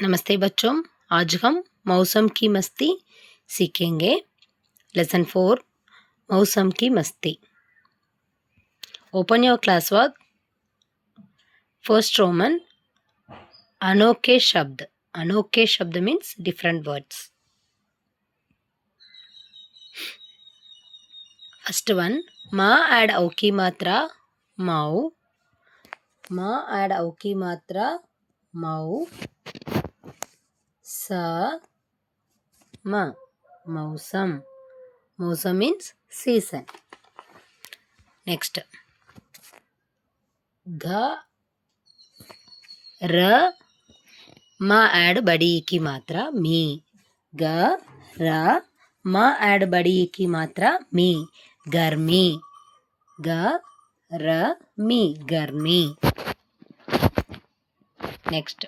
नमस्ते बच्चों, आज हम मौसम की मस्ती सीखेंगे। लेसन 4 मौसम की मस्ती। Open your class work. First Roman अनोखे शब्द। अनोखे शब्द means different words. First one मा एड औ की मात्रा मऊ। मा एड औ की मात्रा मऊ। स म मौसम। मौसम means season. Next ग र म एड बड़ी की मात्रा मी। ग र म एड बड़ी की मात्रा मी गर्मी। ग र मी गर्मी। नेक्स्ट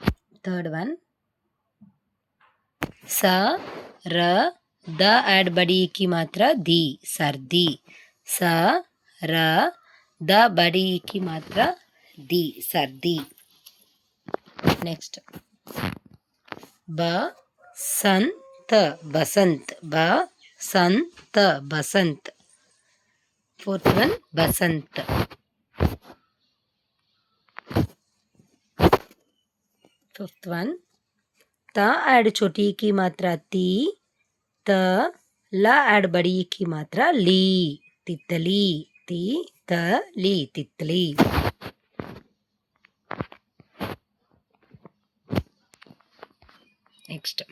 थर्ड वन स र द एड बड़ी की मात्रा दी सर्दी। स र द बड़ी की मात्रा दी सर्दी। नेक्स्ट बसंत बसंत। बसंत बसंत। फोर्थ वन बसंत। फिफ्थ वन त एड छोटी की मात्रा ती। त ल एड बड़ी की मात्रा ली तितली। ती त ली तितली। नेक्स्ट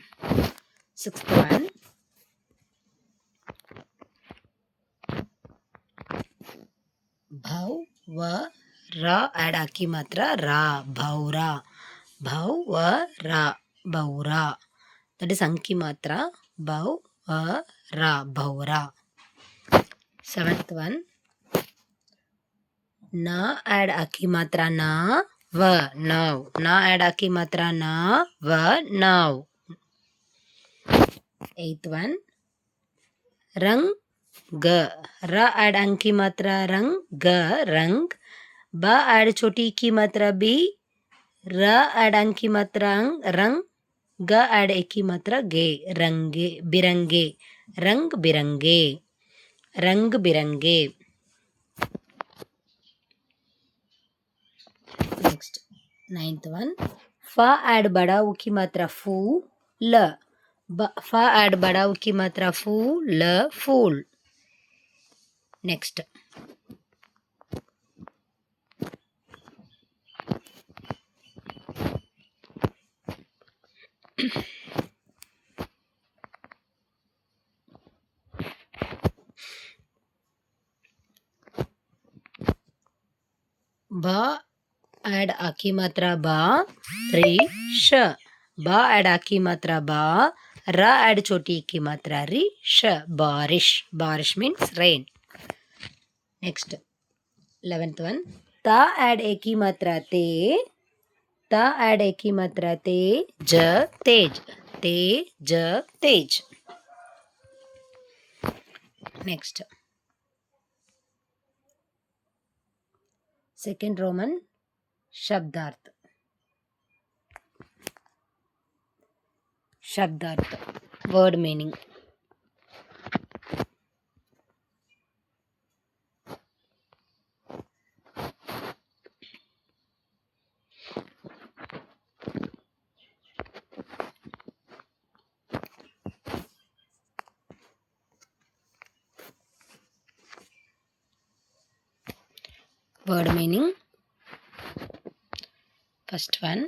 सिक्स्थ वन भव व र एड की मात्रा रा भौरा। भव व रा भौरा। दट इज अंकी मात्रा भव व रा भौरा। सेवेंथ वन न एड की मात्रा ना व नव। न एड की मात्रा ना व नव। एथ वन रंग ग र एड अंकी मात्रा रंग ग रंग। ब एड छोटी की मात्रा बी। र एड अंकी मात्रा रंग। ग एड एक की मात्रा गे रंगे बिरंगे। रंग बिरंगे। रंग बिरंगे। नेक्स्ट नाइन्थ वन फ एड बड़ा उ की मात्रा फू ल। फ एड बड़ा उ की मात्रा फू ल फूल। नेक्स्ट ब एड आकी मात्रा बा री श। ब एड आकी मात्रा बा। र एड छोटी की मात्रा री श बारिश। बारिश means rain. Next 11th one ता एड एक की मात्रा ते। ता एड एक की मात्रा ते ज तेज। ते ज तेज। नेक्स्ट सेकेंड रोमन शब्दार्थ। शब्दार्थ word meaning. Word meaning. First one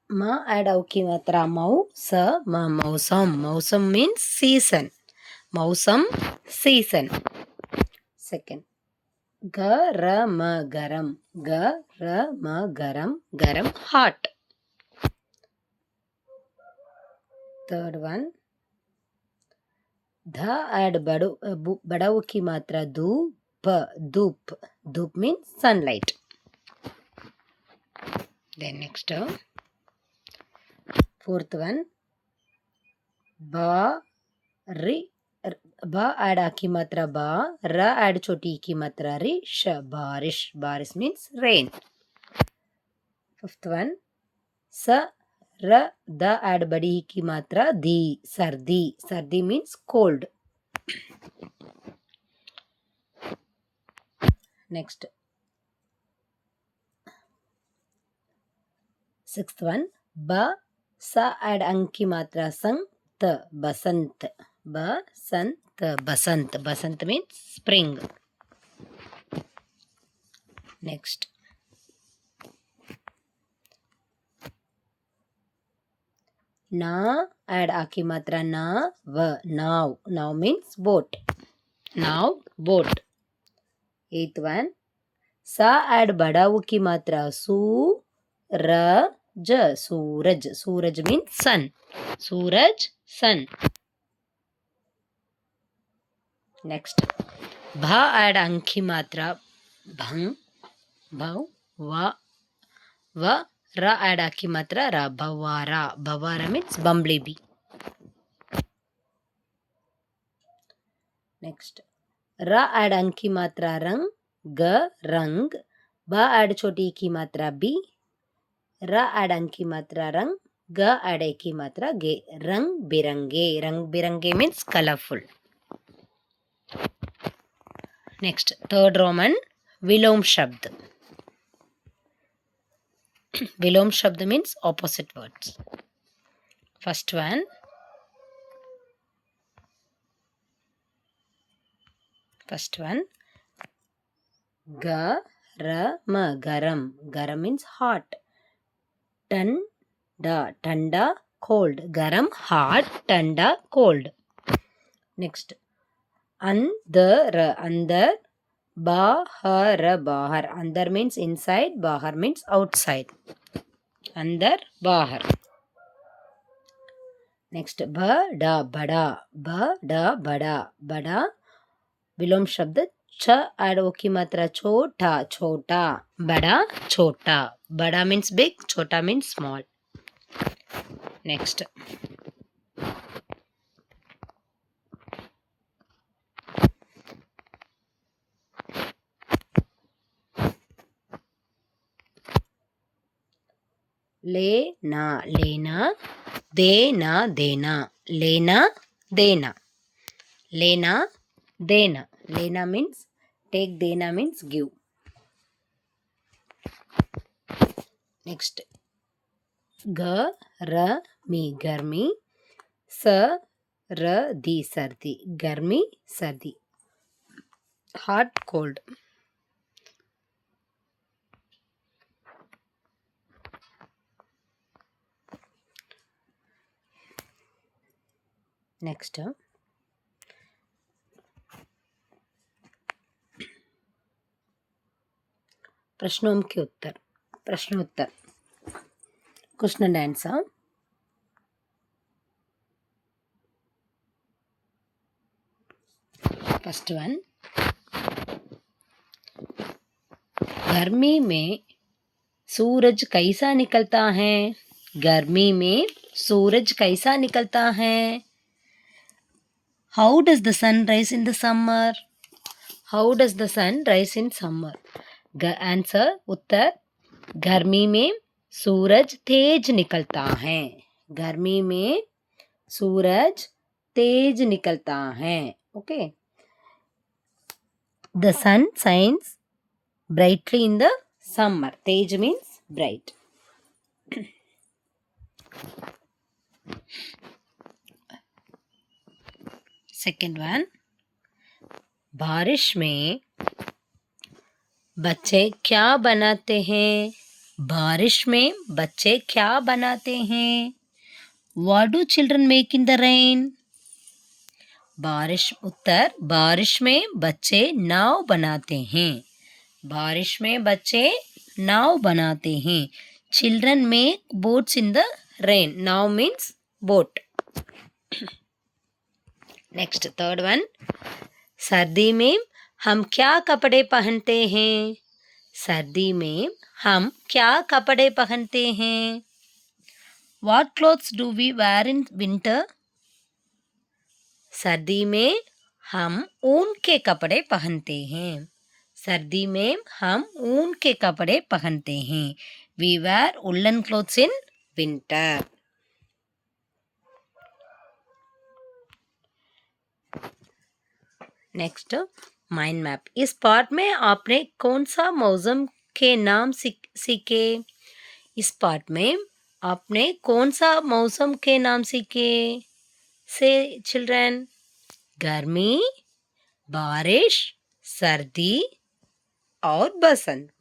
ma add au की मात्रा मऊ स म मौसम। मौसम means season. मौसम season. Second ग र म गरम। ग र म गरम। गरम hot. Third one ध एड बड़ाऊ की मात्रा धूप। धूप। धूप means sunlight. Then next fourth one बा ऐड आ की मात्रा बा, र ऐड छोटी ई की मात्रा री, श बारिश. बारिश means rain. Fifth one, स र द ऐड बड़ी ई की मात्रा दी, सर्दी. सर्दी means cold. Next, sixth one, ब स ऐड अंक की मात्रा संग, त बसंत. बसंत. बसंत. बसंत means spring. Next, ना ऐड आ की मात्रा ना, व नाव. नाव means boat. नाव, boat. Eighth one, सा ऐड बड़ा ऊ की मात्रा सू, र ज सूरज. सूरज means sun. सूरज, sun. Next, भा ऐड अंक की मात्रा भंग, भव, व र ऐड आ की मात्रा रा, Bhawara. Bhawara means bumblebee. Next, र ऐड अंक की मात्रा रंग, ग रंग. ब ऐड छोटी की मात्रा बी, र ऐड अंक की मात्रा रंग, ग ऐड ए की मात्रा गे, रंग बिरंगे. रंग बिरंगे means colorful. Next, third Roman, विलोम शब्द. विलोम शब्द means opposite words. First one, गरम. गरम. गरम means hot. ठंडा. ठंडा, cold. गरम, hot. ठंडा, cold. Next, अंदर. अंदर. बाहर. बाहर. अंदर means inside, बाहर means outside. अंदर, बाहर. Next, बड़ा. बड़ा. बड़ा. बड़ा. बड़ा विलोम शब्द छ ऐड ओ की मात्रा छोटा. छोटा. बड़ा, छोटा. बड़ा means big, छोटा means small. Next, लेना. लेना. देना. देना. लेना, देना. लेना, देना. लेना means take, देना means give. Next, गर्मी. गर्मी. सर्दी. सर्दी. गर्मी, सर्दी. hot, cold. Next, प्रश्नों के उत्तर. प्रश्नोत्तर. Question and answer. First one, गर्मी में सूरज कैसा निकलता है? गर्मी में सूरज कैसा निकलता है? How does the sun rise in the summer? How does the sun rise in summer? Answer, उत्तर, गर्मी में सूरज तेज निकलता है. गर्मी में सूरज तेज निकलता है. Okay. The sun shines brightly in the summer. Tej means bright. Second one, बारिश में बच्चे क्या बनाते हैं? बारिश में बच्चे क्या बनाते हैं? What do children make in the rain? बारिश, उत्तर, बारिश में बच्चे नाव बनाते हैं. बारिश में बच्चे नाव बनाते हैं. Children make boats in the rain. Nav means boat. Next, third one, सर्दी में हम क्या कपड़े पहनते हैं? सर्दी में हम क्या कपड़े पहनते हैं? What clothes do we wear in winter? सर्दी में हम ऊन के कपड़े पहनते हैं. सर्दी में हम ऊन के कपड़े पहनते हैं. We wear woolen clothes in winter. Next mind map. इस पार्ट में आपने कौन सा मौसम के नाम सीखे? इस पार्ट में आपने कौन सा मौसम के नाम सीखे? से चिल्ड्रन. गर्मी, बारिश, सर्दी और बसंत.